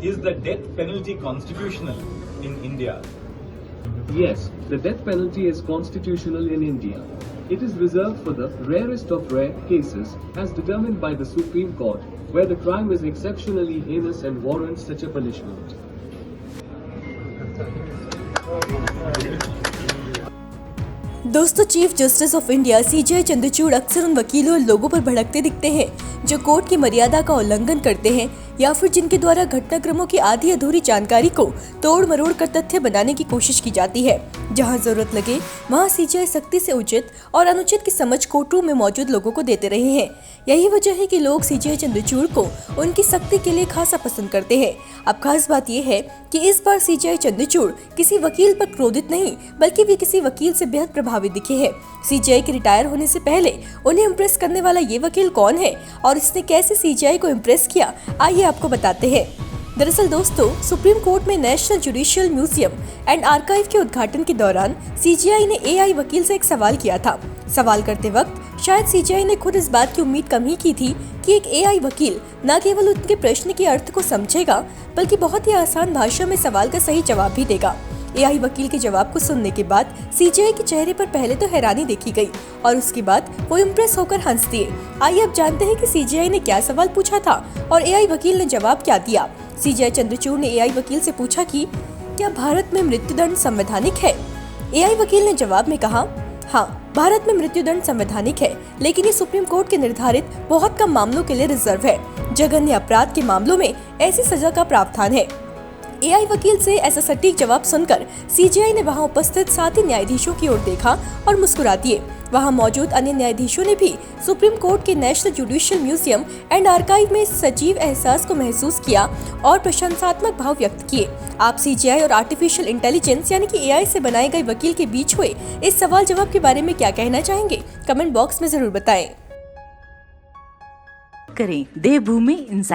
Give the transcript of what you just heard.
Is the death penalty constitutional in India? Yes, the death penalty is constitutional in India. It is reserved for the rarest of rare cases as determined by the Supreme Court, where the crime is exceptionally heinous and warrants such a punishment. दोस्तों, chief justice of India सीजे चंद्रचूड़ अक्सर उन वकीलों और लोगों पर भड़कते दिखते हैं जो कोर्ट की मर्यादा का उल्लंघन करते हैं या फिर जिनके द्वारा घटनाक्रमों की आधी अधूरी जानकारी को तोड़ मरोड़ कर तथ्य बनाने की कोशिश की जाती है। जहां जरूरत लगे वहां सीजीआई सख्ती से उचित और अनुचित की समझ कोर्टरूम में मौजूद लोगों को देते रहे हैं। यही वजह है कि लोग सीजीआई चंद्रचूड़ को उनकी सख्ती के लिए खासा पसंद करते हैं। अब खास बात यह है कि इस बार सीजीआई चंद्रचूड़ किसी वकील पर क्रोधित नहीं बल्कि वे किसी वकील से बेहद प्रभावित दिखे हैं। सीजीआई के रिटायर होने से पहले उन्हें इम्प्रेस करने वाला ये वकील कौन है और इसने कैसे सीजीआई को इम्प्रेस किया, आइए आपको बताते हैं। दरअसल दोस्तों, सुप्रीम कोर्ट में national judicial museum and archive के उद्घाटन के दौरान सीजीआई ने एआई वकील से एक सवाल किया था। सवाल करते वक्त शायद सीजीआई ने खुद इस बात की उम्मीद कम ही की थी कि एक एआई वकील न केवल उनके प्रश्न के अर्थ को समझेगा बल्कि बहुत ही आसान भाषा में सवाल का सही जवाब भी देगा। एआई वकील के जवाब को सुनने के बाद सीजीआई के चेहरे पर पहले तो हैरानी देखी गई और उसके बाद वो इम्प्रेस होकर हंस दिए। आइए अब जानते हैं कि सीजीआई ने क्या सवाल पूछा था और एआई वकील ने जवाब क्या दिया। सीजीआई चंद्रचूड़ ने एआई वकील से पूछा कि क्या भारत में मृत्युदंड संवैधानिक है। एआई वकील ने जवाब में कहा, हाँ, भारत में मृत्युदंड संवैधानिक है, लेकिन ये सुप्रीम कोर्ट के निर्धारित बहुत कम मामलों के लिए रिजर्व है। जघन्य अपराध के मामलों में ऐसी सजा का प्रावधान है। एआई वकील से ऐसा सटीक जवाब सुनकर सीजीआई ने वहां उपस्थित साथी न्यायाधीशों की ओर देखा और मुस्कुरा दिए। वहां मौजूद अन्य न्यायाधीशों ने भी सुप्रीम कोर्ट के national judicial museum and archive में सजीव एहसास को महसूस किया और प्रशंसात्मक भाव व्यक्त किए। आप सीजीआई और आर्टिफिशियल इंटेलिजेंस यानी कि एआई से बनाए गए वकील के बीच हुए इस सवाल जवाब के बारे में क्या कहना चाहेंगे, कमेंट बॉक्स में जरूर बताएं। करें देवभूमि इंसाइट।